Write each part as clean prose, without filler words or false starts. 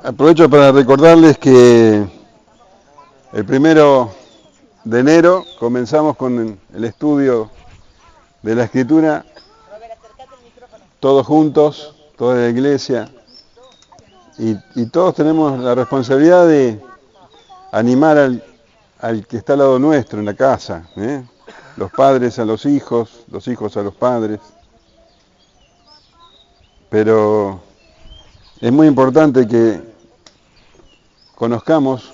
Aprovecho para recordarles que el 1 de enero comenzamos con el estudio de la Escritura, todos juntos, toda la iglesia, y todos tenemos la responsabilidad de animar al que está al lado nuestro en la casa, los padres a los hijos a los padres, pero es muy importante que conozcamos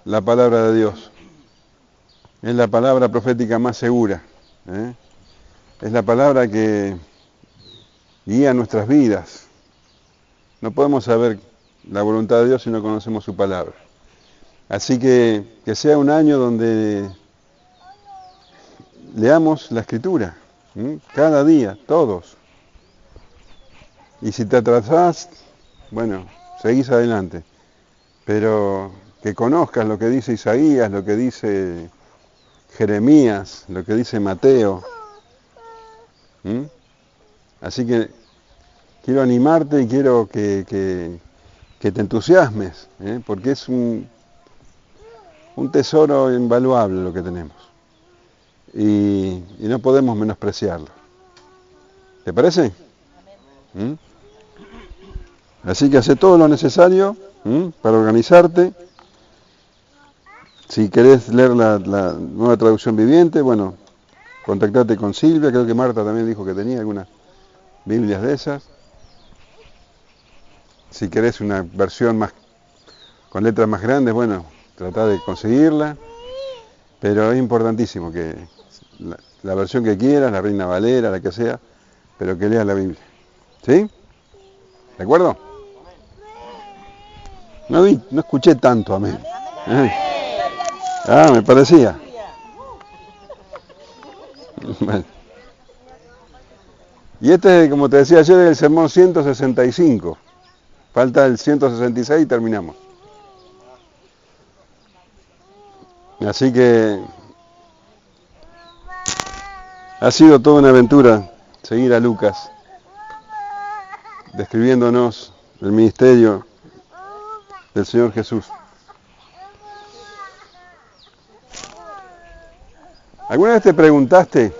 la palabra de Dios. Es la palabra profética más segura. Es la palabra que guía nuestras vidas. No podemos saber la voluntad de Dios si no conocemos su palabra. Así que sea un año donde leamos la Escritura, cada día, todos. Y si te atrasás, bueno, seguís adelante. Pero que conozcas lo que dice Isaías, lo que dice Jeremías, lo que dice Mateo. Así que quiero animarte y quiero que te entusiasmes, porque es un tesoro invaluable lo que tenemos. Y no podemos menospreciarlo. ¿Te parece? Así que hace todo lo necesario para organizarte. Si querés leer la nueva traducción viviente, bueno, contactate con Silvia, creo que Marta también dijo que tenía algunas Biblias de esas. Si querés una versión más con letras más grandes, bueno, tratá de conseguirla. Pero es importantísimo que la versión que quieras, la Reina Valera, la que sea, pero que leas la Biblia. ¿Sí? ¿De acuerdo? No escuché tanto, amén. Me parecía. Bueno. Y este, como te decía ayer, es el sermón 165. Falta el 166 y terminamos. Así que ha sido toda una aventura seguir a Lucas, describiéndonos el ministerio del Señor Jesús. ¿Alguna vez te preguntaste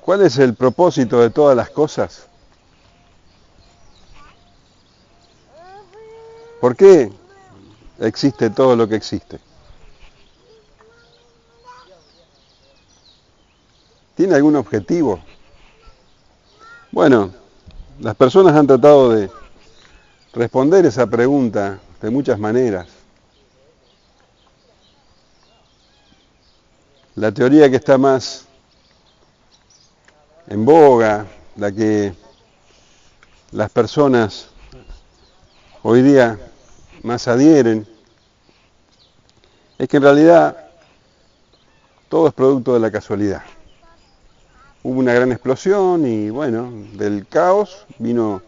cuál es el propósito de todas las cosas? ¿Por qué existe todo lo que existe? ¿Tiene algún objetivo? Bueno, las personas han tratado de responder esa pregunta de muchas maneras. La teoría que está más en boga, la que las personas hoy día más adhieren, es que en realidad todo es producto de la casualidad. Hubo una gran explosión y bueno, del caos vino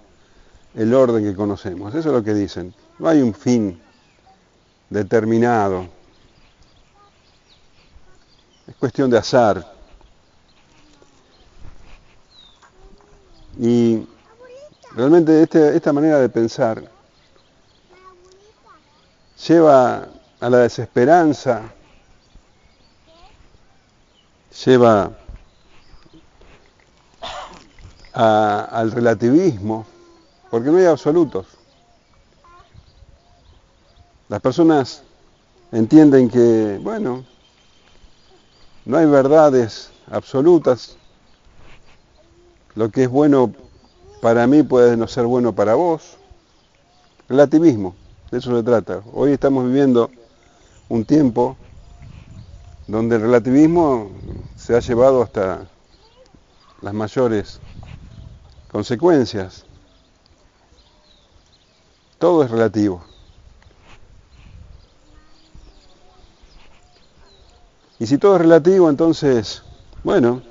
el orden que conocemos. Eso es lo que dicen. No hay un fin determinado. Es cuestión de azar. Y realmente esta manera de pensar lleva a la desesperanza, lleva al relativismo, porque no hay absolutos. Las personas entienden que, bueno, no hay verdades absolutas. Lo que es bueno para mí puede no ser bueno para vos. Relativismo, de eso se trata. Hoy estamos viviendo un tiempo donde el relativismo se ha llevado hasta las mayores consecuencias. Todo es relativo. Y si todo es relativo, entonces, bueno,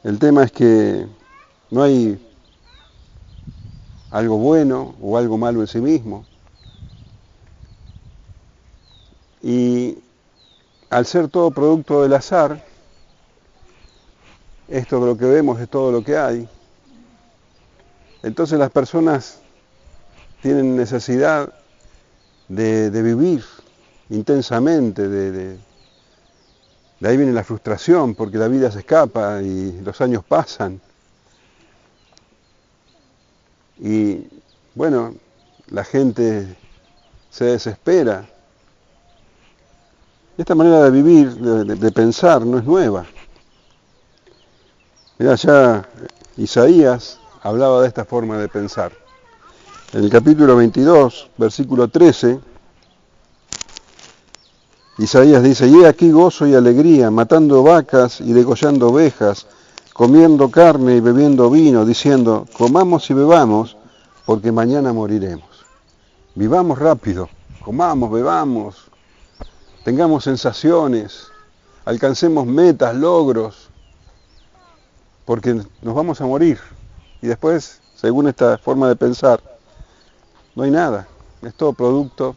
el tema es que no hay algo bueno o algo malo en sí mismo. Y al ser todo producto del azar, esto de lo que vemos es todo lo que hay. Entonces las personas tienen necesidad de vivir intensamente, de ahí viene la frustración, porque la vida se escapa y los años pasan. Y bueno, la gente se desespera. Esta manera de vivir, de pensar, no es nueva. Mirá, ya Isaías hablaba de esta forma de pensar. En el capítulo 22, versículo 13, Isaías dice: y he aquí gozo y alegría, matando vacas y degollando ovejas, comiendo carne y bebiendo vino, diciendo: comamos y bebamos, porque mañana moriremos. Vivamos rápido, comamos, bebamos, tengamos sensaciones, alcancemos metas, logros, porque nos vamos a morir. Y después, según esta forma de pensar, no hay nada, es todo producto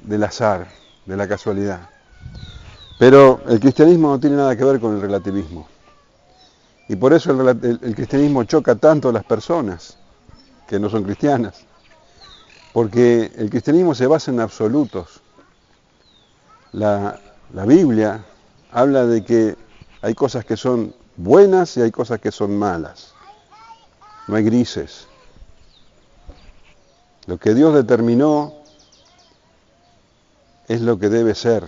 del azar, de la casualidad. Pero el cristianismo no tiene nada que ver con el relativismo. Y por eso el cristianismo choca tanto a las personas que no son cristianas. Porque el cristianismo se basa en absolutos. La Biblia habla de que hay cosas que son buenas y hay cosas que son malas. No hay grises. Lo que Dios determinó es lo que debe ser.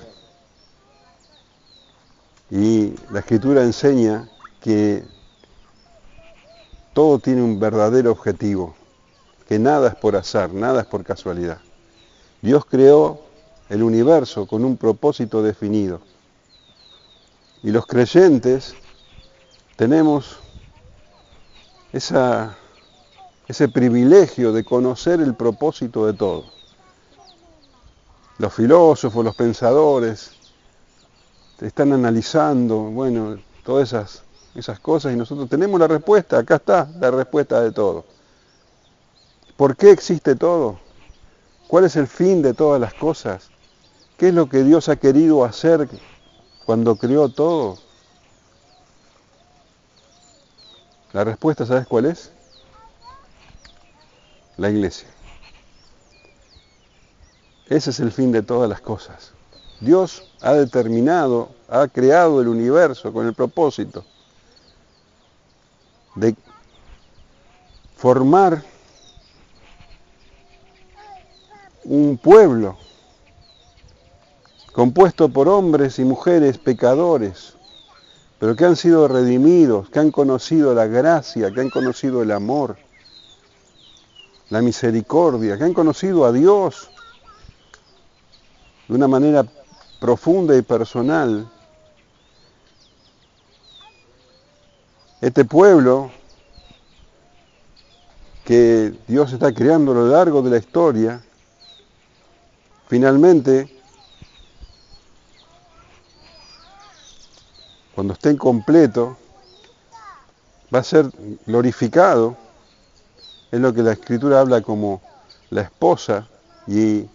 Y la Escritura enseña que todo tiene un verdadero objetivo, que nada es por azar, nada es por casualidad. Dios creó el universo con un propósito definido. Y los creyentes tenemos ese privilegio de conocer el propósito de todo. Los filósofos, los pensadores, están analizando, bueno, todas esas cosas y nosotros tenemos la respuesta, acá está la respuesta de todo. ¿Por qué existe todo? ¿Cuál es el fin de todas las cosas? ¿Qué es lo que Dios ha querido hacer cuando creó todo? La respuesta, ¿sabes cuál es? La iglesia. Ese es el fin de todas las cosas. Dios ha determinado, ha creado el universo con el propósito de formar un pueblo compuesto por hombres y mujeres pecadores, pero que han sido redimidos, que han conocido la gracia, que han conocido el amor, la misericordia, que han conocido a Dios de una manera profunda y personal. Este pueblo que Dios está creando a lo largo de la historia, finalmente, cuando esté completo, va a ser glorificado. Es lo que la Escritura habla como la esposa y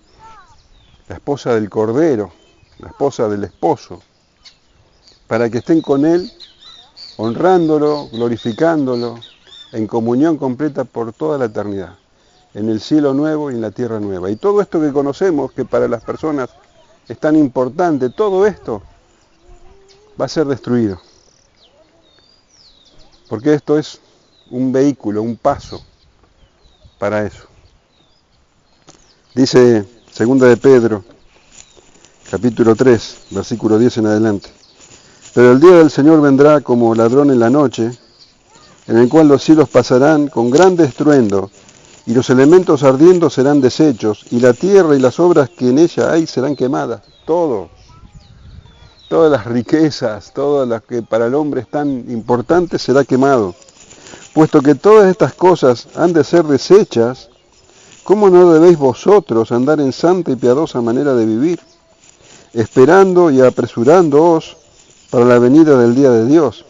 la esposa del Cordero, la esposa del esposo, para que estén con Él, honrándolo, glorificándolo, en comunión completa por toda la eternidad, en el cielo nuevo y en la tierra nueva. Y todo esto que conocemos, que para las personas es tan importante, todo esto va a ser destruido. Porque esto es un vehículo, un paso para eso. Dice 2 de Pedro, capítulo 3, versículo 10 en adelante. Pero el día del Señor vendrá como ladrón en la noche, en el cual los cielos pasarán con grande estruendo, y los elementos ardiendo serán deshechos, y la tierra y las obras que en ella hay serán quemadas. Todo. Todas las riquezas, todo lo que para el hombre es tan importante será quemado. Puesto que todas estas cosas han de ser deshechas, ¿cómo no debéis vosotros andar en santa y piadosa manera de vivir, esperando y apresurándoos para la venida del día de Dios,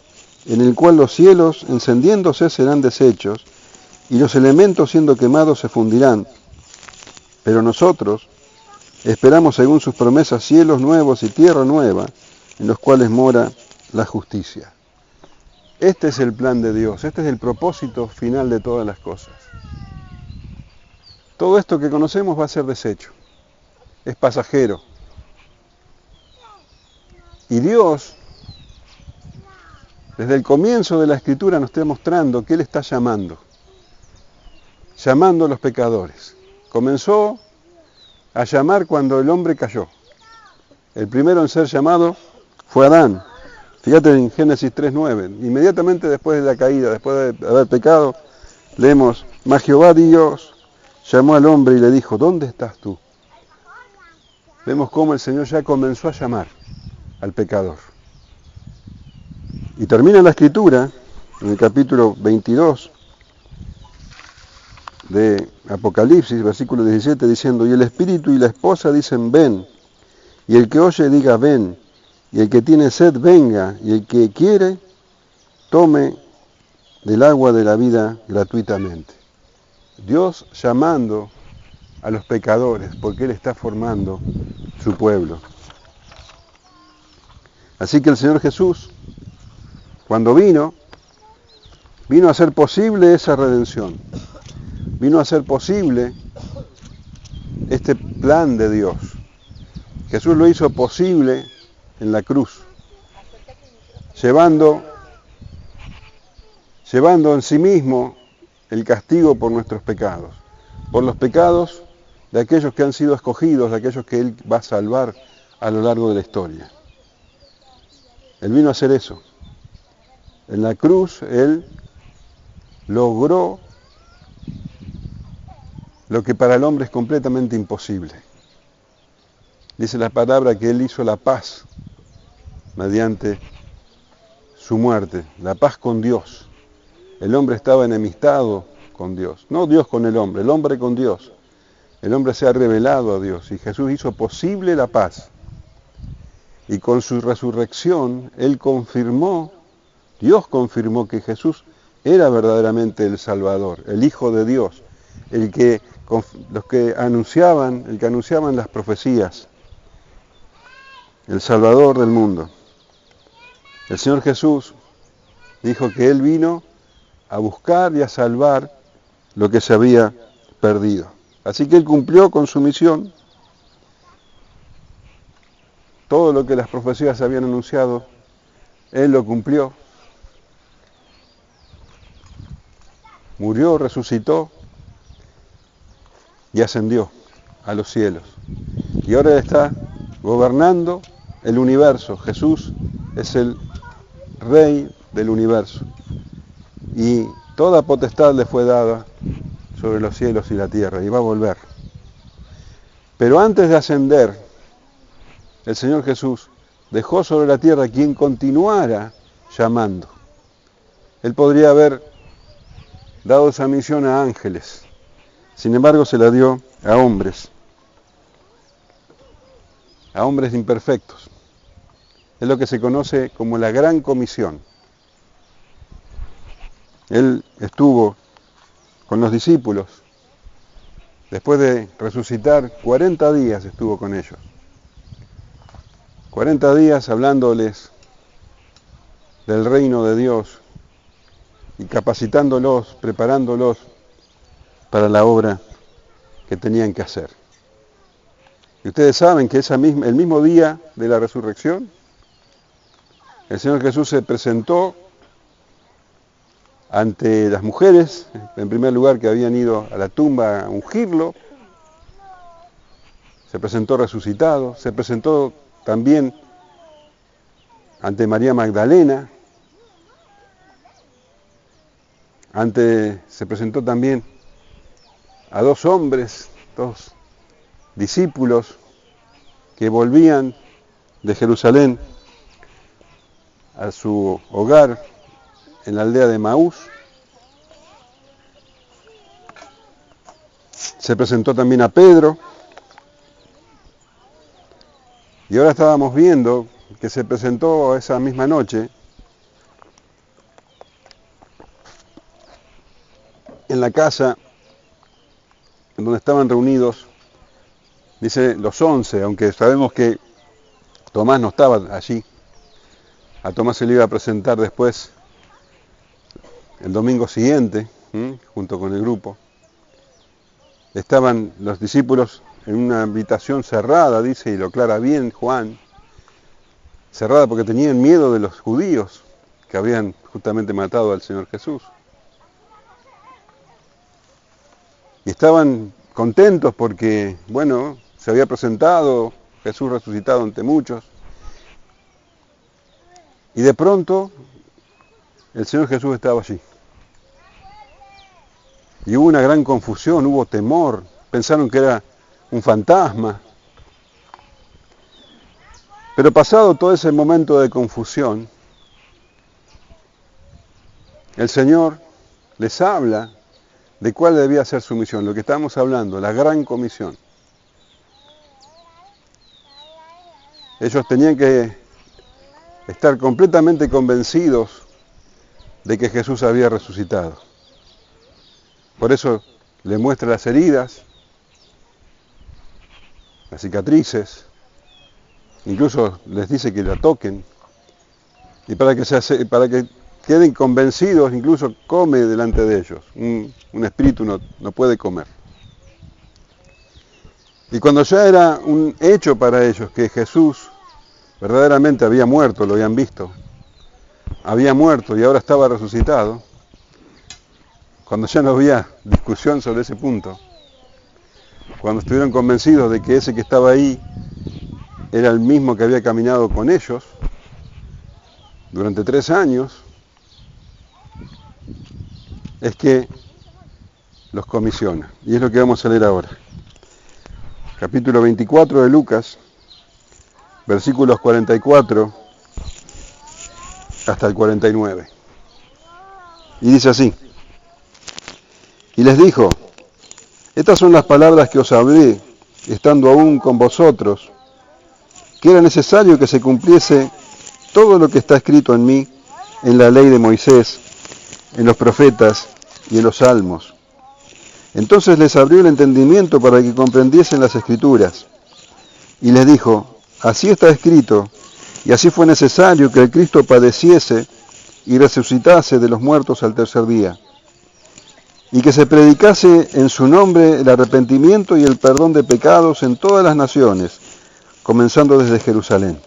en el cual los cielos encendiéndose serán deshechos, y los elementos siendo quemados se fundirán? Pero nosotros esperamos según sus promesas cielos nuevos y tierra nueva, en los cuales mora la justicia. Este es el plan de Dios, este es el propósito final de todas las cosas. Todo esto que conocemos va a ser deshecho, es pasajero. Y Dios, desde el comienzo de la Escritura, nos está mostrando que Él está llamando a los pecadores. Comenzó a llamar cuando el hombre cayó. El primero en ser llamado fue Adán. Fíjate en Génesis 3:9, inmediatamente después de la caída, después de haber pecado, leemos, mas Jehová Dios llamó al hombre y le dijo, ¿dónde estás tú? Vemos cómo el Señor ya comenzó a llamar al pecador. Y termina la Escritura, en el capítulo 22 de Apocalipsis, versículo 17, diciendo, y el Espíritu y la esposa dicen, ven, y el que oye diga, ven, y el que tiene sed venga, y el que quiere tome del agua de la vida gratuitamente. Dios llamando a los pecadores, porque Él está formando su pueblo. Así que el Señor Jesús, cuando vino a hacer posible esa redención, vino a hacer posible este plan de Dios. Jesús lo hizo posible en la cruz, llevando en sí mismo el castigo por nuestros pecados, por los pecados de aquellos que han sido escogidos, de aquellos que Él va a salvar a lo largo de la historia. Él vino a hacer eso. En la cruz Él logró lo que para el hombre es completamente imposible. Dice la palabra que Él hizo la paz mediante su muerte, la paz con Dios. El hombre estaba enemistado con Dios, no Dios con el hombre con Dios. El hombre se ha revelado a Dios y Jesús hizo posible la paz. Y con su resurrección, Dios confirmó que Jesús era verdaderamente el Salvador, el Hijo de Dios, el que anunciaban las profecías, el Salvador del mundo. El Señor Jesús dijo que Él vino a buscar y a salvar lo que se había perdido. Así que Él cumplió con su misión. Todo lo que las profecías habían anunciado, Él lo cumplió. Murió, resucitó y ascendió a los cielos. Y ahora Él está gobernando el universo. Jesús es el Rey del universo. Y toda potestad le fue dada sobre los cielos y la tierra, y va a volver. Pero antes de ascender, el Señor Jesús dejó sobre la tierra quien continuara llamando. Él podría haber dado esa misión a ángeles, sin embargo se la dio a hombres imperfectos. Es lo que se conoce como la Gran Comisión. Él estuvo con los discípulos, después de resucitar, 40 días estuvo con ellos. 40 días hablándoles del reino de Dios y capacitándolos, preparándolos para la obra que tenían que hacer. Y ustedes saben que el mismo día de la resurrección, el Señor Jesús se presentó ante las mujeres, en primer lugar que habían ido a la tumba a ungirlo, se presentó resucitado, se presentó también ante María Magdalena, se presentó también a dos hombres, dos discípulos que volvían de Jerusalén a su hogar en la aldea de Maús. Se presentó también a Pedro. Y ahora estábamos viendo que se presentó esa misma noche en la casa en donde estaban reunidos, dice los 11, aunque sabemos que Tomás no estaba allí, A Tomás se le iba a presentar después el domingo siguiente, junto con el grupo. Estaban los discípulos en una habitación cerrada, dice, y lo aclara bien Juan, cerrada porque tenían miedo de los judíos que habían justamente matado al Señor Jesús. Y estaban contentos porque, bueno, se había presentado Jesús resucitado ante muchos. Y de pronto el Señor Jesús estaba allí. Y hubo una gran confusión, hubo temor, pensaron que era un fantasma. Pero pasado todo ese momento de confusión, el Señor les habla de cuál debía ser su misión, lo que estamos hablando, la gran comisión. Ellos tenían que estar completamente convencidos de que Jesús había resucitado. Por eso le muestra las heridas, las cicatrices, incluso les dice que la toquen, y para que queden convencidos, incluso come delante de ellos. Un espíritu no puede comer. Y cuando ya era un hecho para ellos que Jesús verdaderamente había muerto, lo habían visto, había muerto y ahora estaba resucitado, cuando ya no había discusión sobre ese punto, cuando estuvieron convencidos de que ese que estaba ahí era el mismo que había caminado con ellos durante 3 años, es que los comisiona. Y es lo que vamos a leer ahora. Capítulo 24 de Lucas, versículos 44 hasta el 49. Y dice así: y les dijo: estas son las palabras que os hablé, estando aún con vosotros, que era necesario que se cumpliese todo lo que está escrito en mí, en la ley de Moisés, en los profetas y en los salmos. Entonces les abrió el entendimiento para que comprendiesen las Escrituras. Y les dijo: así está escrito, y así fue necesario que el Cristo padeciese y resucitase de los muertos al tercer día, y que se predicase en su nombre el arrepentimiento y el perdón de pecados en todas las naciones, comenzando desde Jerusalén.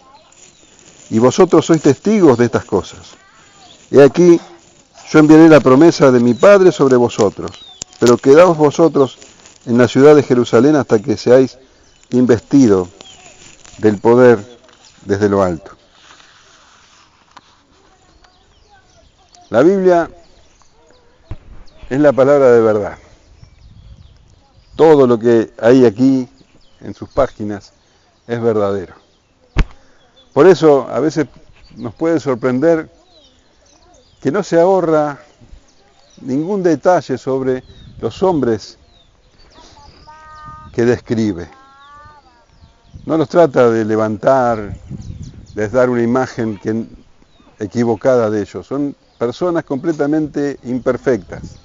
Y vosotros sois testigos de estas cosas. He aquí, yo enviaré la promesa de mi Padre sobre vosotros, pero quedaos vosotros en la ciudad de Jerusalén hasta que seáis investidos del poder desde lo alto. La Biblia es la palabra de verdad. Todo lo que hay aquí en sus páginas es verdadero. Por eso a veces nos puede sorprender que no se ahorra ningún detalle sobre los hombres que describe. No los trata de levantar, de dar una imagen equivocada de ellos. Son personas completamente imperfectas.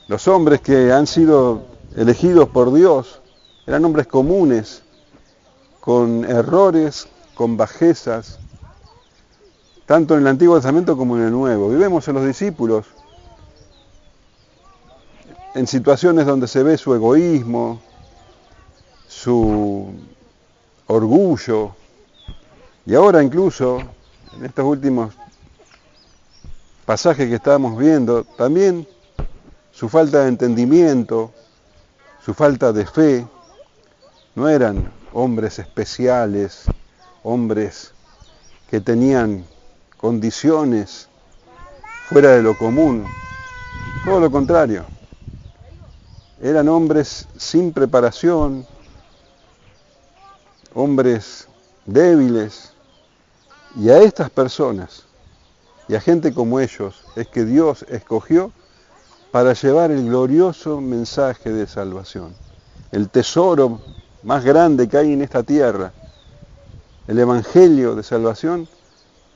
Los hombres que han sido elegidos por Dios eran hombres comunes, con errores, con bajezas, tanto en el Antiguo Testamento como en el Nuevo. Y vemos a los discípulos en situaciones donde se ve su egoísmo, su orgullo, y ahora incluso, en estos últimos pasajes que estábamos viendo, también su falta de entendimiento, su falta de fe. No eran hombres especiales, hombres que tenían condiciones fuera de lo común. Todo lo contrario. Eran hombres sin preparación, hombres débiles. Y a estas personas, y a gente como ellos, es que Dios escogió para llevar el glorioso mensaje de salvación. El tesoro más grande que hay en esta tierra, el evangelio de salvación,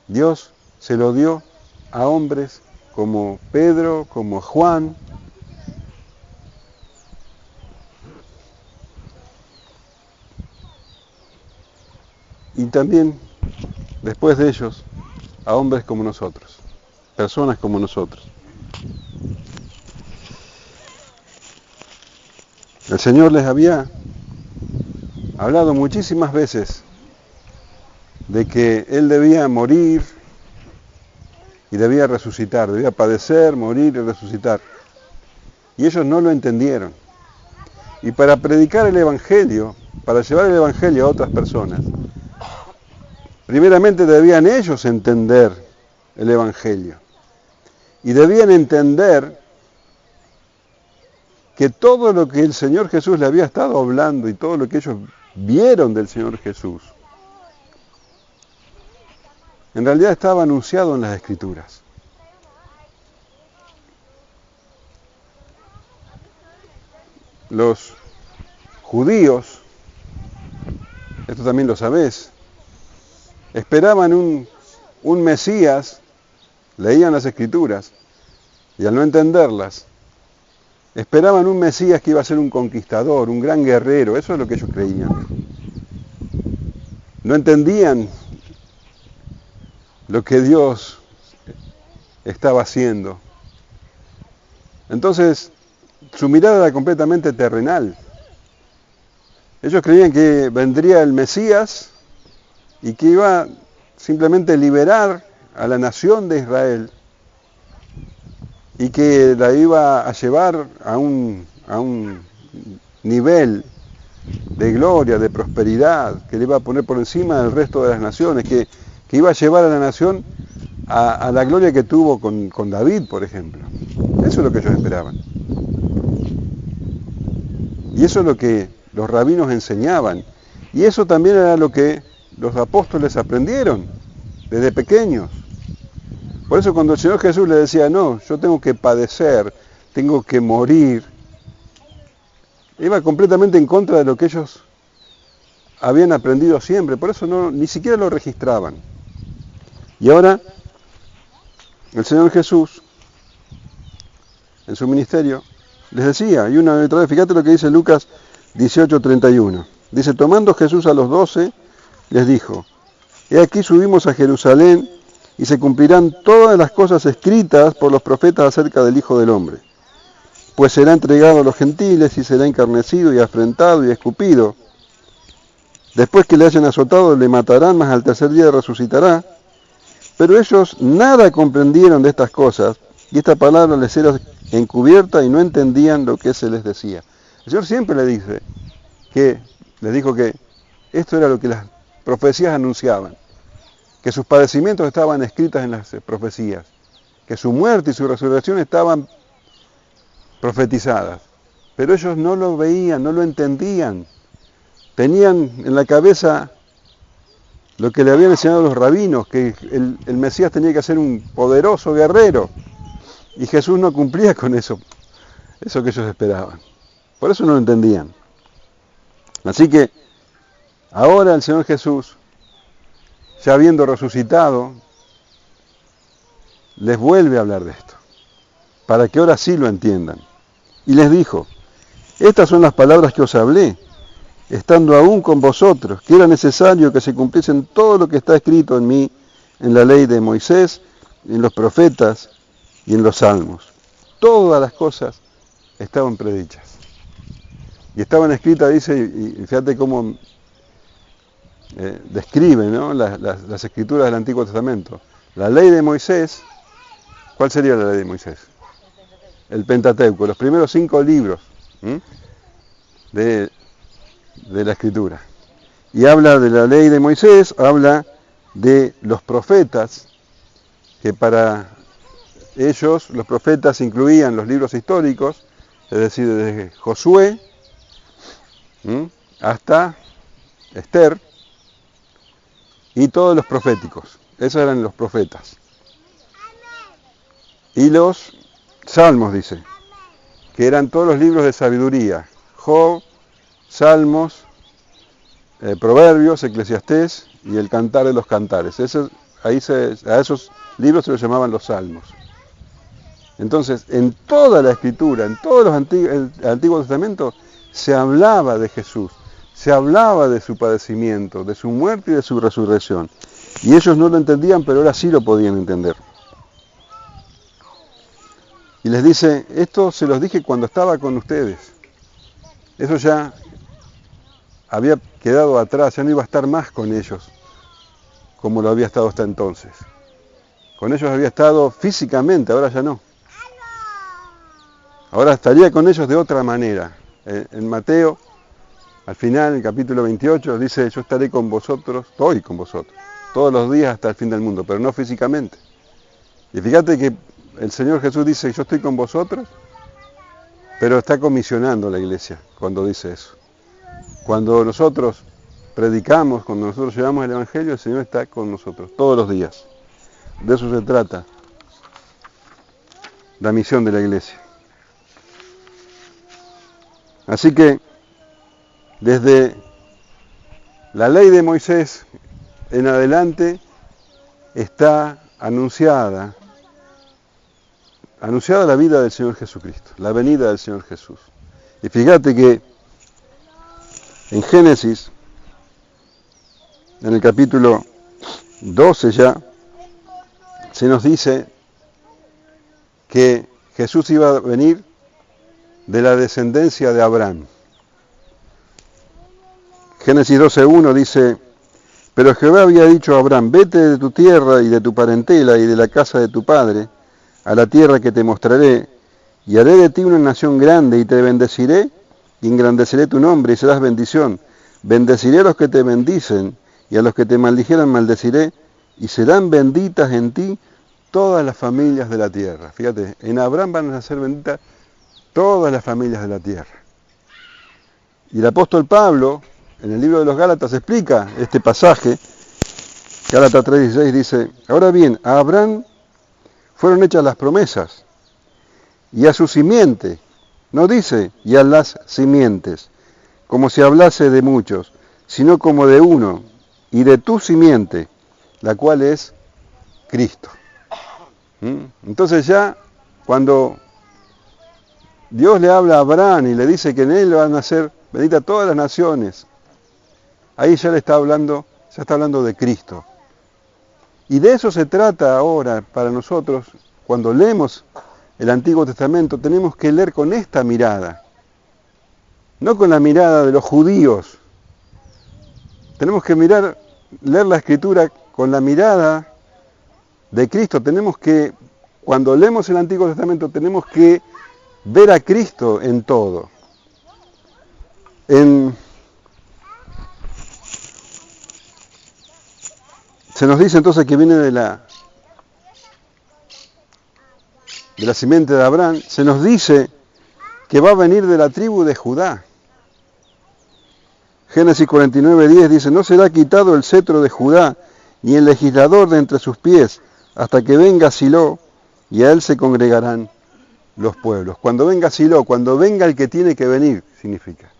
Dios se lo dio a hombres como Pedro, como Juan. Y también, después de ellos, a hombres como nosotros, personas como nosotros. El Señor les había hablado muchísimas veces de que Él debía morir y debía resucitar, debía padecer, morir y resucitar. Y ellos no lo entendieron. Y para predicar el Evangelio, para llevar el Evangelio a otras personas, primeramente debían ellos entender el Evangelio. Y debían entender que todo lo que el Señor Jesús le había estado hablando y todo lo que ellos vieron del Señor Jesús, en realidad estaba anunciado en las Escrituras. Los judíos, esto también lo sabés, esperaban un Mesías, leían las Escrituras, y al no entenderlas, esperaban un Mesías que iba a ser un conquistador, un gran guerrero, eso es lo que ellos creían. No entendían lo que Dios estaba haciendo. Entonces, su mirada era completamente terrenal. Ellos creían que vendría el Mesías y que iba simplemente a liberar a la nación de Israel y que la iba a llevar a un nivel de gloria, de prosperidad, que le iba a poner por encima del resto de las naciones, que iba a llevar a la nación a la gloria que tuvo con David, por ejemplo. Eso es lo que ellos esperaban. Y eso es lo que los rabinos enseñaban. Y eso también era lo que los apóstoles aprendieron desde pequeños. Por eso cuando el Señor Jesús le decía, no, yo tengo que padecer, tengo que morir, iba completamente en contra de lo que ellos habían aprendido siempre. Por eso ni siquiera lo registraban. Y ahora, el Señor Jesús, en su ministerio, les decía, y una y otra vez, fíjate lo que dice Lucas 18:31. Dice, tomando Jesús a los 12, les dijo, he aquí subimos a Jerusalén, y se cumplirán todas las cosas escritas por los profetas acerca del Hijo del Hombre. Pues será entregado a los gentiles, y será encarnecido, y afrentado, y escupido. Después que le hayan azotado, le matarán, mas al tercer día resucitará. Pero ellos nada comprendieron de estas cosas, y esta palabra les era encubierta, y no entendían lo que se les decía. El Señor siempre les dijo que esto era lo que las profecías anunciaban, que sus padecimientos estaban escritas en las profecías, que su muerte y su resurrección estaban profetizadas. Pero ellos no lo veían, no lo entendían. Tenían en la cabeza lo que le habían enseñado los rabinos, que el Mesías tenía que ser un poderoso guerrero. Y Jesús no cumplía con eso que ellos esperaban. Por eso no lo entendían. Así que ahora el Señor Jesús, ya habiendo resucitado, les vuelve a hablar de esto, para que ahora sí lo entiendan. Y les dijo, estas son las palabras que os hablé, estando aún con vosotros, que era necesario que se cumpliesen todo lo que está escrito en mí, en la ley de Moisés, en los profetas y en los salmos. Todas las cosas estaban predichas. Y estaban escritas, dice, y fíjate cómo describe, ¿no?, las escrituras del Antiguo Testamento. La ley de Moisés, ¿cuál sería la ley de Moisés? El Pentateuco, los primeros 5 libros de la Escritura. Y habla de la ley de Moisés, habla de los profetas, que para ellos los profetas incluían los libros históricos, es decir, desde Josué hasta Esther, y todos los proféticos. Esos eran los profetas. Y los salmos, dice, que eran todos los libros de sabiduría. Job, Salmos, Proverbios, Eclesiastés y el Cantar de los Cantares. A esos libros se los llamaban los salmos. Entonces, en toda la Escritura, en todos el Antiguo Testamento, se hablaba de Jesús, se hablaba de su padecimiento, de su muerte y de su resurrección. Y ellos no lo entendían, pero ahora sí lo podían entender. Y les dice, esto se los dije cuando estaba con ustedes. Eso ya había quedado atrás, ya no iba a estar más con ellos como lo había estado hasta entonces. Con ellos había estado físicamente, ahora ya no. Ahora estaría con ellos de otra manera. En Mateo, al final, en el capítulo 28, dice, yo estaré con vosotros, estoy con vosotros, todos los días hasta el fin del mundo, pero no físicamente. Y fíjate que el Señor Jesús dice, yo estoy con vosotros, pero está comisionando a la iglesia cuando dice eso. Cuando nosotros predicamos, cuando nosotros llevamos el Evangelio, el Señor está con nosotros todos los días. De eso se trata la misión de la iglesia. Así que desde la ley de Moisés en adelante está anunciada la vida del Señor Jesucristo, la venida del Señor Jesús. Y fíjate que en Génesis, en el capítulo 12 ya, se nos dice que Jesús iba a venir de la descendencia de Abraham. Génesis 12:1 dice, pero Jehová había dicho a Abraham, vete de tu tierra y de tu parentela y de la casa de tu padre, a la tierra que te mostraré, y haré de ti una nación grande, y te bendeciré, y engrandeceré tu nombre, y serás bendición. Bendeciré a los que te bendicen, y a los que te maldijeran maldeciré, y serán benditas en ti todas las familias de la tierra. Fíjate, en Abraham van a ser benditas todas las familias de la tierra. Y el apóstol Pablo, en el libro de los Gálatas, explica este pasaje. Gálatas 3:16 dice, ahora bien, a Abraham fueron hechas las promesas, y a su simiente, no dice, y a las simientes, como si hablase de muchos, sino como de uno, y de tu simiente, la cual es Cristo. Entonces ya, cuando Dios le habla a Abraham y le dice que en él van a ser benditas todas las naciones, ahí ya está hablando de Cristo. Y de eso se trata ahora para nosotros. Cuando leemos el Antiguo Testamento tenemos que leer con esta mirada, no con la mirada de los judíos. Tenemos que leer la Escritura con la mirada de Cristo. Cuando leemos el Antiguo Testamento tenemos que ver a Cristo en todo. Se nos dice entonces que viene de la simiente de Abraham. Se nos dice que va a venir de la tribu de Judá. Génesis 49:10 dice, no será quitado el cetro de Judá, ni el legislador de entre sus pies, hasta que venga Silo, y a él se congregarán los pueblos. Cuando venga Silo, cuando venga el que tiene que venir, significa.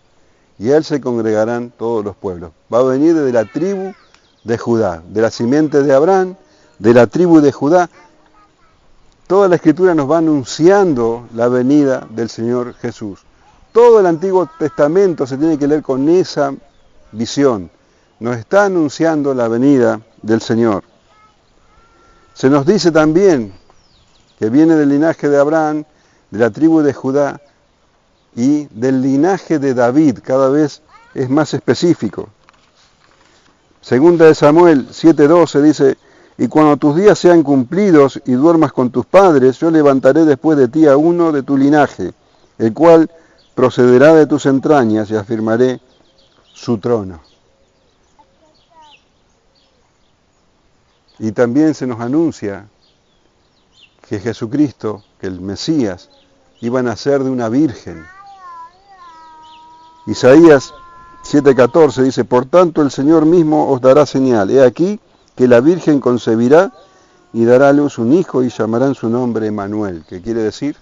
Y a él se congregarán todos los pueblos. Va a venir de la tribu de Judá, de la simiente de Abraham, de la tribu de Judá. Toda la Escritura nos va anunciando la venida del Señor Jesús. Todo el Antiguo Testamento se tiene que leer con esa visión. Nos está anunciando la venida del Señor. Se nos dice también que viene del linaje de Abraham, de la tribu de Judá y del linaje de David. Cada vez es más específico. Segunda de Samuel 7:12 dice, y cuando tus días sean cumplidos y duermas con tus padres, yo levantaré después de ti a uno de tu linaje, el cual procederá de tus entrañas y afirmaré su trono. Y también se nos anuncia que Jesucristo, que el Mesías, iba a nacer de una virgen. Isaías 7:14 dice, por tanto el Señor mismo os dará señal. He aquí que la Virgen concebirá y dará a luz un hijo y llamarán su nombre Emmanuel, que quiere decir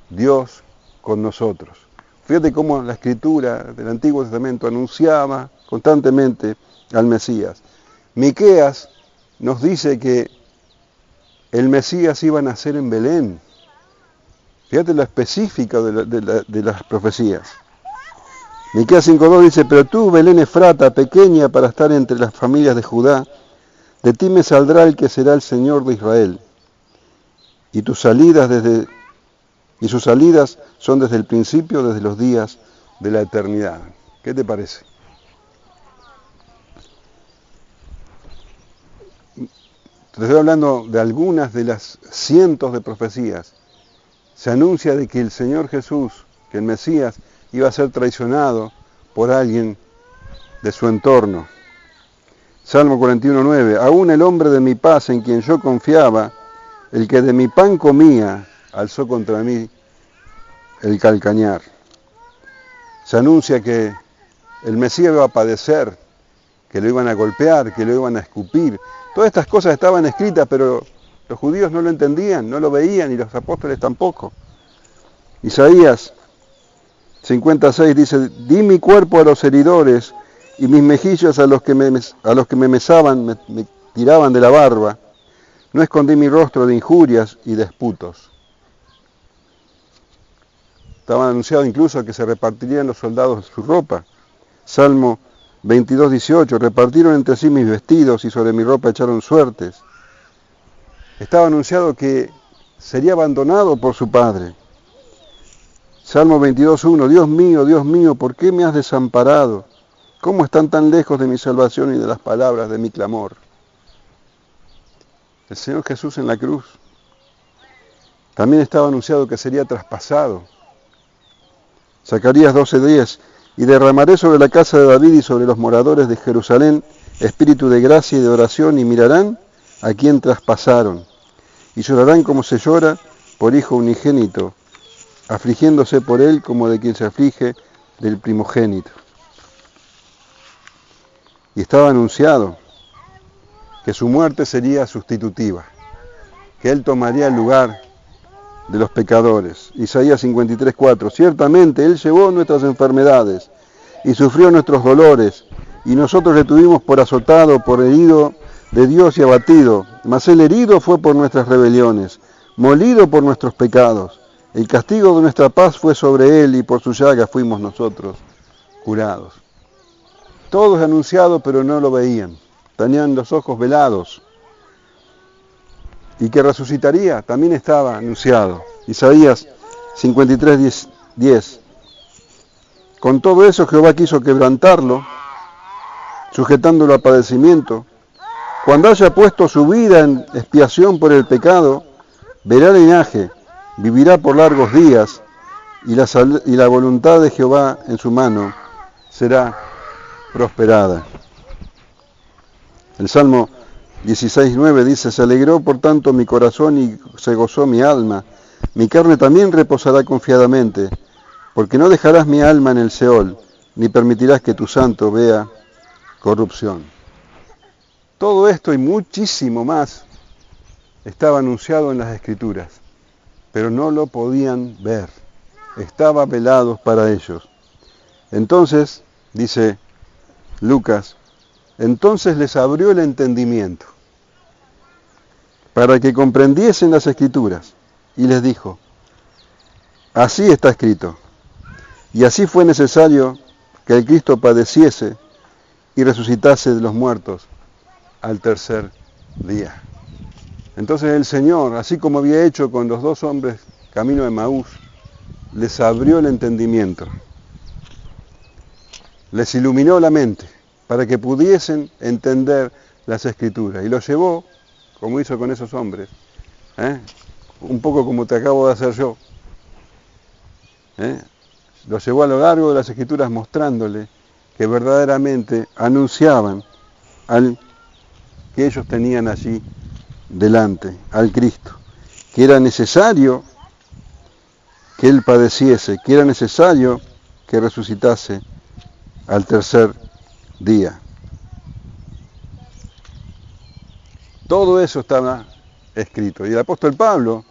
Dios con nosotros. Fíjate cómo la Escritura del Antiguo Testamento anunciaba constantemente al Mesías. Miqueas nos dice que el Mesías iba a nacer en Belén. Fíjate lo específico de las profecías. Miqueas 5:2 dice, pero tú, Belén Efrata, pequeña para estar entre las familias de Judá, de ti me saldrá el que será el Señor de Israel. Y sus salidas son desde el principio, desde los días de la eternidad. ¿Qué te parece? Te estoy hablando de algunas de las cientos de profecías. Se anuncia de que el Señor Jesús, que el Mesías, iba a ser traicionado por alguien de su entorno. Salmo 41:9, aún el hombre de mi paz en quien yo confiaba, el que de mi pan comía, alzó contra mí el calcañar. Se anuncia que el Mesías iba a padecer, que lo iban a golpear, que lo iban a escupir. Todas estas cosas estaban escritas, pero los judíos no lo entendían, no lo veían, y los apóstoles tampoco. Isaías 56 dice, di mi cuerpo a los heridores y mis mejillas a los que me mesaban, me tiraban de la barba. No escondí mi rostro de injurias y disputos. Estaba anunciado incluso que se repartirían los soldados su ropa. Salmo 22:18, repartieron entre sí mis vestidos y sobre mi ropa echaron suertes. Estaba anunciado que sería abandonado por su padre. Salmo 22:1, Dios mío, ¿por qué me has desamparado? ¿Cómo están tan lejos de mi salvación y de las palabras de mi clamor? El Señor Jesús en la cruz. También estaba anunciado que sería traspasado. Zacarías 12:10, y derramaré sobre la casa de David y sobre los moradores de Jerusalén espíritu de gracia y de oración, y mirarán a quien traspasaron, y llorarán como se llora por hijo unigénito, afligiéndose por él como de quien se aflige del primogénito. Y estaba anunciado que su muerte sería sustitutiva, que él tomaría el lugar de los pecadores. Isaías 53:4, ciertamente él llevó nuestras enfermedades y sufrió nuestros dolores, y nosotros le tuvimos por azotado, por herido de Dios y abatido, mas el herido fue por nuestras rebeliones, molido por nuestros pecados. El castigo de nuestra paz fue sobre él, y por su llaga fuimos nosotros curados. Todo es anunciado, pero no lo veían. Tenían los ojos velados. Y que resucitaría también estaba anunciado. Isaías 53:10. Con todo eso Jehová quiso quebrantarlo, sujetándolo a padecimiento. Cuando haya puesto su vida en expiación por el pecado, verá linaje, vivirá por largos días, y la voluntad de Jehová en su mano será prosperada. El Salmo 16:9 dice, se alegró por tanto mi corazón y se gozó mi alma. Mi carne también reposará confiadamente, porque no dejarás mi alma en el Seol, ni permitirás que tu santo vea corrupción. Todo esto y muchísimo más estaba anunciado en las Escrituras, pero no lo podían ver. Estaba velado para ellos. Entonces, dice Lucas, entonces les abrió el entendimiento para que comprendiesen las Escrituras, y les dijo, así está escrito, y así fue necesario que el Cristo padeciese y resucitase de los muertos al tercer día. Entonces el Señor, así como había hecho con los dos hombres camino de Emaús, les abrió el entendimiento, les iluminó la mente para que pudiesen entender las Escrituras, y los llevó, como hizo con esos hombres, un poco como te acabo de hacer yo, los llevó a lo largo de las Escrituras mostrándole que verdaderamente anunciaban al que ellos tenían allí delante, al Cristo, que era necesario que Él padeciese, que era necesario que resucitase al tercer día. Todo eso estaba escrito. Y el apóstol Pablo,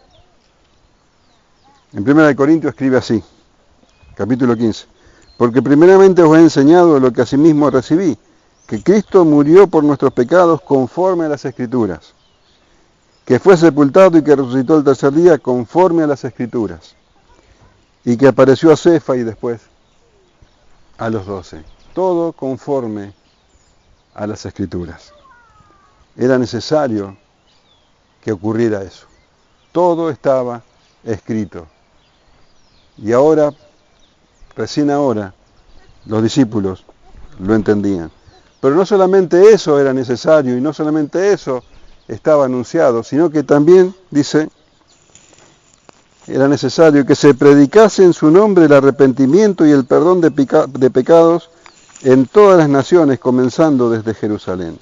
en 1 Corintios, escribe así, capítulo 15, porque primeramente os he enseñado lo que asimismo recibí, que Cristo murió por nuestros pecados conforme a las Escrituras, que fue sepultado y que resucitó el tercer día conforme a las Escrituras, y que apareció a Cefa y después a los 12. Todo conforme a las Escrituras. Era necesario que ocurriera eso. Todo estaba escrito. Y ahora, recién ahora, los discípulos lo entendían. Pero no solamente eso era necesario y no solamente eso estaba anunciado, sino que también, dice, era necesario que se predicase en su nombre el arrepentimiento y el perdón de pecados en todas las naciones, comenzando desde Jerusalén.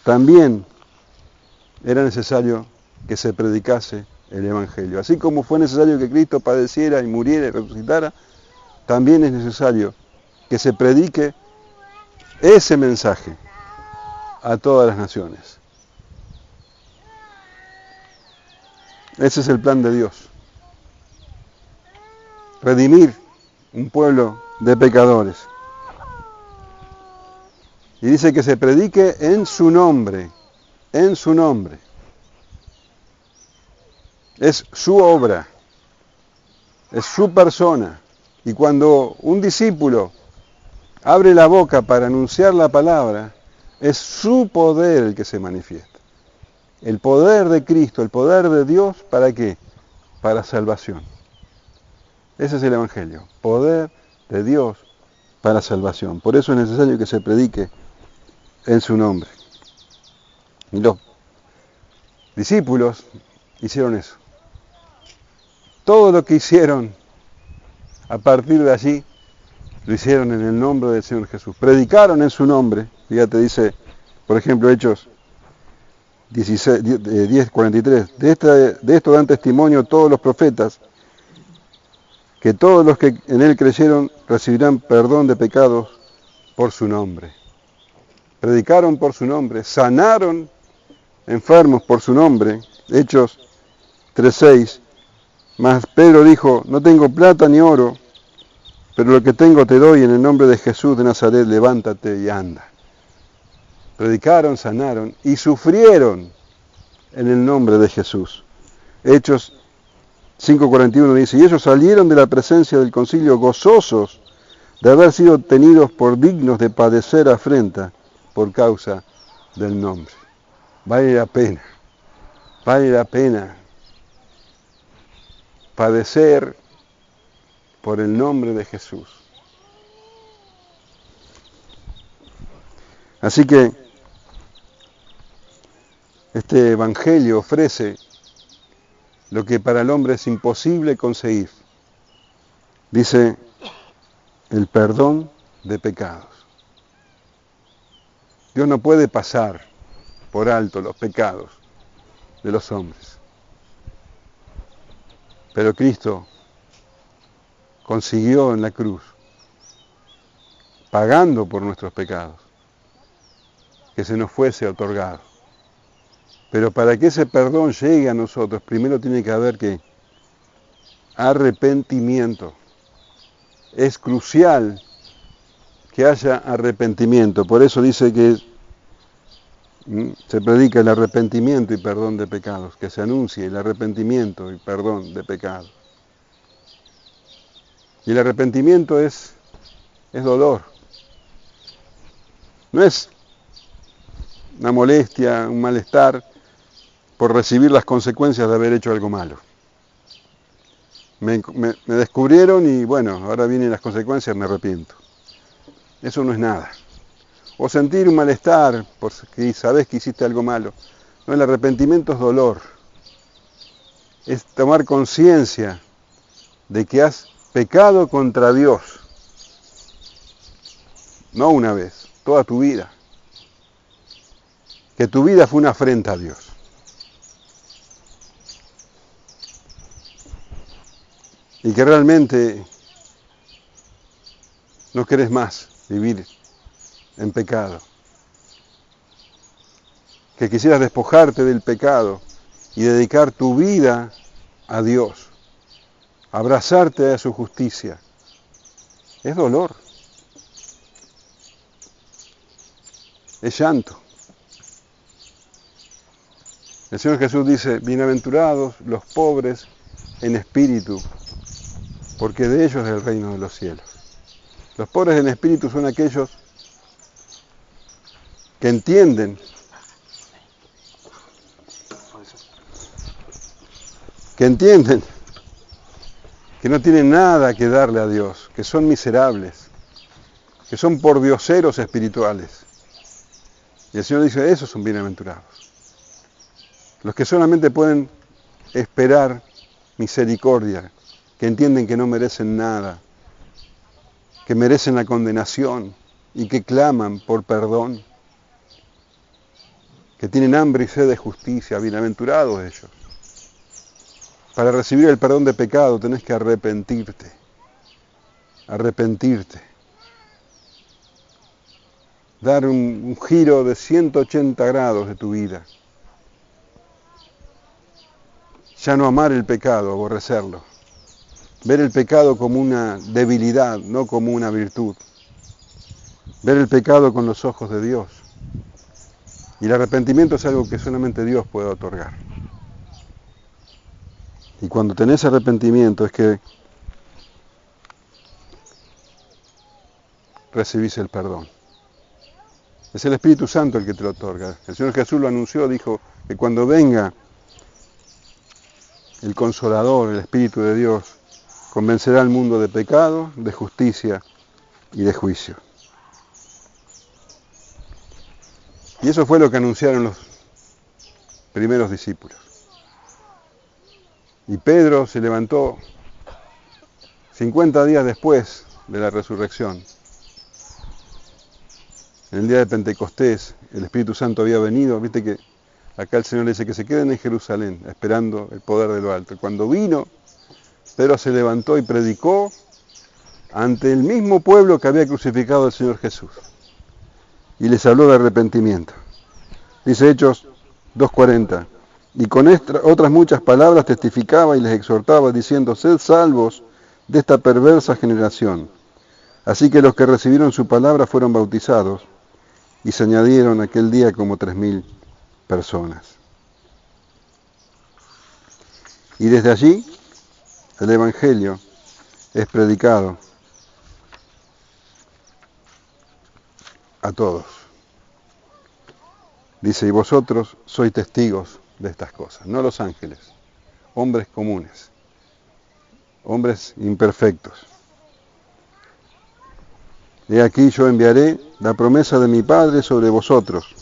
También era necesario que se predicase el Evangelio. Así como fue necesario que Cristo padeciera y muriera y resucitara, también es necesario que se predique ese mensaje a todas las naciones. Ese es el plan de Dios. Redimir un pueblo de pecadores. Y dice que se predique en su nombre, en su nombre. Es su obra, es su persona. Y cuando un discípulo abre la boca para anunciar la palabra, es su poder el que se manifiesta. El poder de Cristo, el poder de Dios, ¿para qué? Para salvación. Ese es el Evangelio, poder de Dios para salvación. Por eso es necesario que se predique en su nombre. Y los discípulos hicieron eso. Todo lo que hicieron a partir de allí, lo hicieron en el nombre del Señor Jesús. Predicaron en su nombre. Fíjate, dice, por ejemplo, Hechos 10:43. De esto dan testimonio todos los profetas, que todos los que en él creyeron recibirán perdón de pecados por su nombre. Predicaron por su nombre, sanaron enfermos por su nombre. Hechos 3:6. Mas Pedro dijo, no tengo plata ni oro, pero lo que tengo te doy en el nombre de Jesús de Nazaret, levántate y anda. Predicaron, sanaron y sufrieron en el nombre de Jesús. Hechos 5:41 dice, y ellos salieron de la presencia del concilio gozosos de haber sido tenidos por dignos de padecer afrenta por causa del nombre. Vale la pena padecer por el nombre de Jesús. Así que este Evangelio ofrece lo que para el hombre es imposible conseguir. Dice, el perdón de pecados. Dios no puede pasar por alto los pecados de los hombres. Pero Cristo consiguió en la cruz, pagando por nuestros pecados, que se nos fuese otorgado. Pero para que ese perdón llegue a nosotros, primero tiene que haber que arrepentimiento. Es crucial que haya arrepentimiento. Por eso dice que se predica el arrepentimiento y perdón de pecados, que se anuncie el arrepentimiento y perdón de pecados. Y el arrepentimiento es dolor. No es una molestia, un malestar por recibir las consecuencias de haber hecho algo malo. Me descubrieron y bueno, ahora vienen las consecuencias, me arrepiento. Eso no es nada. O sentir un malestar porque sabes que hiciste algo malo. No, el arrepentimiento es dolor. Es tomar conciencia de que has pecado contra Dios. No una vez, toda tu vida. Que tu vida fue una afrenta a Dios. Y que realmente no querés más vivir en pecado. Que quisieras despojarte del pecado y dedicar tu vida a Dios. Abrazarte a su justicia. Es dolor. Es llanto. El Señor Jesús dice, bienaventurados los pobres en espíritu, porque de ellos es el reino de los cielos. Los pobres en espíritu son aquellos que entienden que no tienen nada que darle a Dios, que son miserables, que son pordioseros espirituales. Y el Señor dice, esos son bienaventurados. Los que solamente pueden esperar misericordia, que entienden que no merecen nada, que merecen la condenación y que claman por perdón, que tienen hambre y sed de justicia, bienaventurados ellos. Para recibir el perdón de pecado tenés que arrepentirte. Dar un giro de 180 grados de tu vida. Ya no amar el pecado, aborrecerlo. Ver el pecado como una debilidad, no como una virtud. Ver el pecado con los ojos de Dios. Y el arrepentimiento es algo que solamente Dios puede otorgar. Y cuando tenés arrepentimiento es que recibís el perdón. Es el Espíritu Santo el que te lo otorga. El Señor Jesús lo anunció, dijo que cuando venga el Consolador, el Espíritu de Dios, convencerá al mundo de pecado, de justicia y de juicio. Y eso fue lo que anunciaron los primeros discípulos. Y Pedro se levantó 50 días después de la resurrección. En el día de Pentecostés, el Espíritu Santo había venido. Viste que acá el Señor le dice que se queden en Jerusalén, esperando el poder de lo alto. Cuando vino, Pedro se levantó y predicó ante el mismo pueblo que había crucificado al Señor Jesús. Y les habló de arrepentimiento. Dice Hechos 2:40. Y con otras muchas palabras testificaba y les exhortaba, diciendo, sed salvos de esta perversa generación. Así que los que recibieron su palabra fueron bautizados, y se añadieron aquel día como 3.000 personas. Y desde allí, el Evangelio es predicado a todos. Dice, y vosotros sois testigos de estas cosas, no los ángeles, hombres comunes, hombres imperfectos. He aquí yo enviaré la promesa de mi Padre sobre vosotros,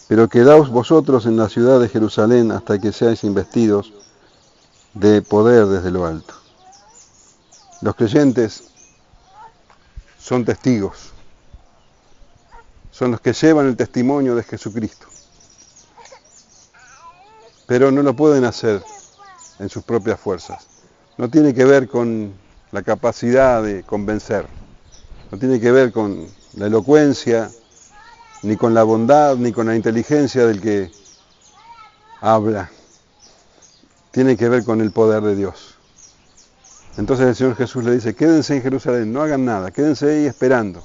pero quedaos vosotros en la ciudad de Jerusalén hasta que seáis investidos de poder desde lo alto. Los creyentes son testigos, son los que llevan el testimonio de Jesucristo, pero no lo pueden hacer en sus propias fuerzas. No tiene que ver con la capacidad de convencer, no tiene que ver con la elocuencia, ni con la bondad, ni con la inteligencia del que habla. Tiene que ver con el poder de Dios. Entonces el Señor Jesús le dice, quédense en Jerusalén, no hagan nada, quédense ahí esperando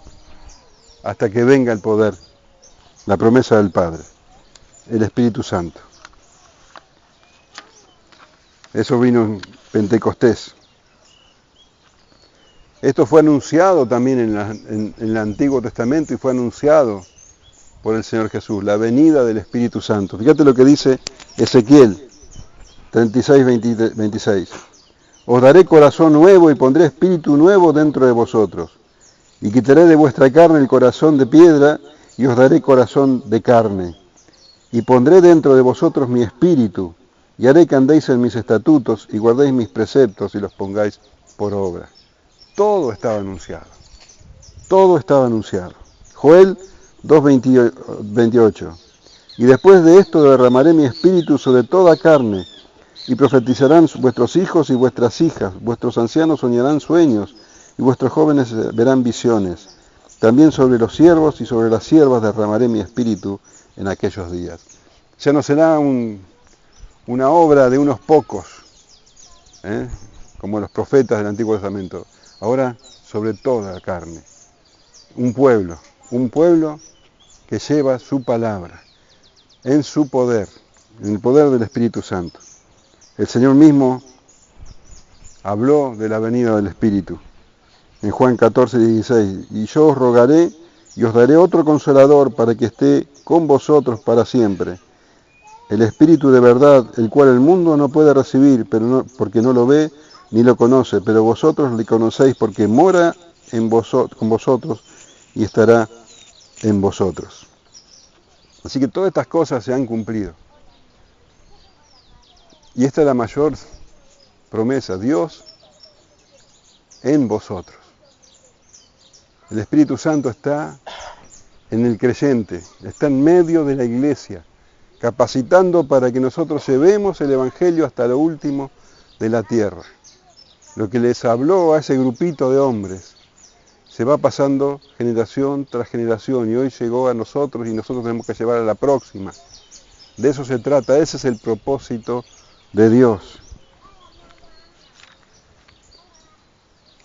hasta que venga el poder, la promesa del Padre, el Espíritu Santo. Eso vino en Pentecostés. Esto fue anunciado también en el Antiguo Testamento y fue anunciado por el Señor Jesús, la venida del Espíritu Santo. Fíjate lo que dice Ezequiel 36, 26. Os daré corazón nuevo y pondré espíritu nuevo dentro de vosotros. Y quitaré de vuestra carne el corazón de piedra y os daré corazón de carne. Y pondré dentro de vosotros mi espíritu y haré que andéis en mis estatutos y guardéis mis preceptos y los pongáis por obra. Todo estaba anunciado. Todo estaba anunciado. Joel 2:28. Y después de esto derramaré mi espíritu sobre toda carne, y profetizarán vuestros hijos y vuestras hijas, vuestros ancianos soñarán sueños, y vuestros jóvenes verán visiones. También sobre los siervos y sobre las siervas derramaré mi espíritu en aquellos días. Ya no será una obra de unos pocos, como los profetas del Antiguo Testamento. Ahora sobre toda la carne. Un pueblo que lleva su palabra en su poder, en el poder del Espíritu Santo. El Señor mismo habló de la venida del Espíritu en Juan 14:16, y yo os rogaré y os daré otro consolador para que esté con vosotros para siempre, el Espíritu de verdad, el cual el mundo no puede recibir porque no lo ve ni lo conoce, pero vosotros le conocéis porque mora con vosotros y estará en vosotros. Así que todas estas cosas se han cumplido. Y esta es la mayor promesa, Dios en vosotros. El Espíritu Santo está en el creyente, está en medio de la iglesia, capacitando para que nosotros llevemos el Evangelio hasta lo último de la tierra. Lo que les habló a ese grupito de hombres se va pasando generación tras generación y hoy llegó a nosotros y nosotros tenemos que llevar a la próxima. De eso se trata, ese es el propósito de Dios.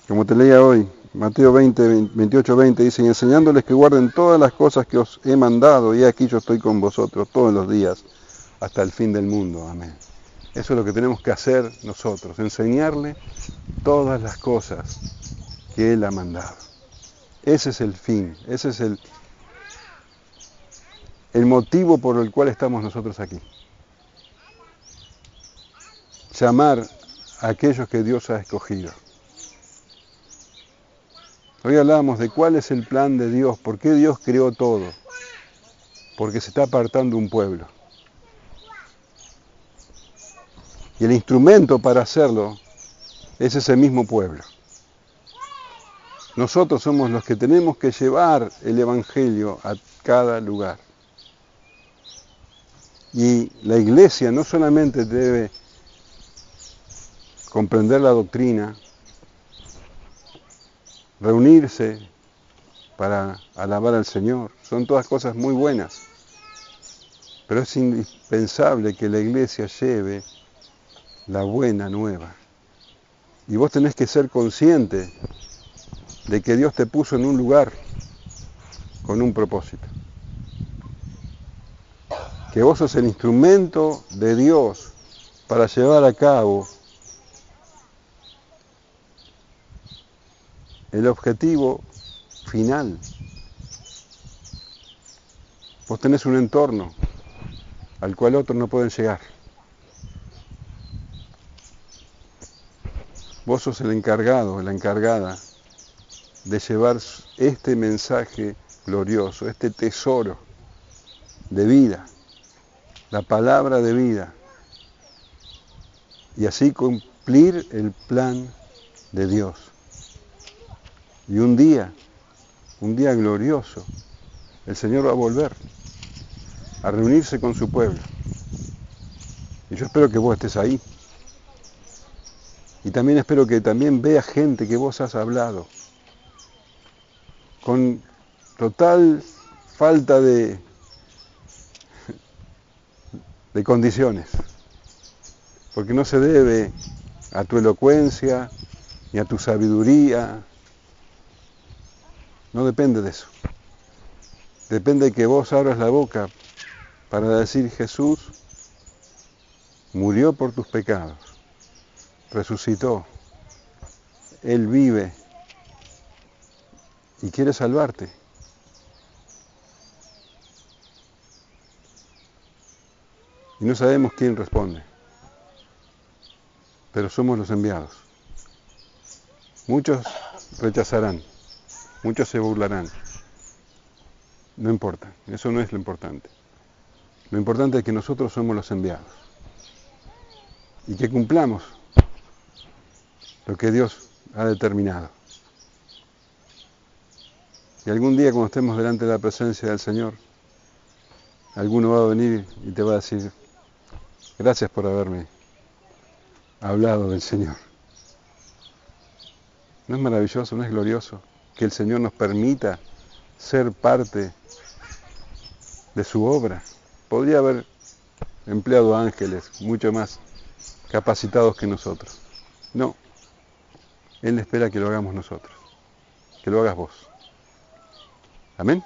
Como te leía hoy, Mateo 28:20 dice, y enseñándoles que guarden todas las cosas que os he mandado, y aquí yo estoy con vosotros todos los días, hasta el fin del mundo. Amén. Eso es lo que tenemos que hacer nosotros, enseñarle todas las cosas que Él ha mandado. Ese es el fin, ese es el motivo por el cual estamos nosotros aquí. Llamar a aquellos que Dios ha escogido. Hoy hablábamos de cuál es el plan de Dios, por qué Dios creó todo. Porque se está apartando un pueblo. Y el instrumento para hacerlo es ese mismo pueblo. Nosotros somos los que tenemos que llevar el Evangelio a cada lugar. Y la iglesia no solamente debe comprender la doctrina, reunirse para alabar al Señor, son todas cosas muy buenas. Pero es indispensable que la iglesia lleve la buena nueva. Y vos tenés que ser consciente de que Dios te puso en un lugar con un propósito. Que vos sos el instrumento de Dios para llevar a cabo el objetivo final. Vos tenés un entorno al cual otros no pueden llegar. Vos sos el encargado, la encargada de llevar este mensaje glorioso, este tesoro de vida, la palabra de vida, y así cumplir el plan de Dios. Y un día glorioso, el Señor va a volver a reunirse con su pueblo. Y yo espero que vos estés ahí. Y también espero que también veas gente que vos has hablado con total falta de condiciones. Porque no se debe a tu elocuencia ni a tu sabiduría. No depende de eso. Depende de que vos abras la boca para decir Jesús murió por tus pecados, resucitó, Él vive y quiere salvarte. Y no sabemos quién responde, pero somos los enviados. Muchos rechazarán, muchos se burlarán. No importa, eso no es lo importante. Lo importante es que nosotros somos los enviados y que cumplamos lo que Dios ha determinado. Y algún día cuando estemos delante de la presencia del Señor, alguno va a venir y te va a decir, gracias por haberme hablado del Señor. ¿No es maravilloso, no es glorioso que el Señor nos permita ser parte de su obra? Podría haber empleado ángeles mucho más capacitados que nosotros. No, Él espera que lo hagamos nosotros, que lo hagas vos. Amén.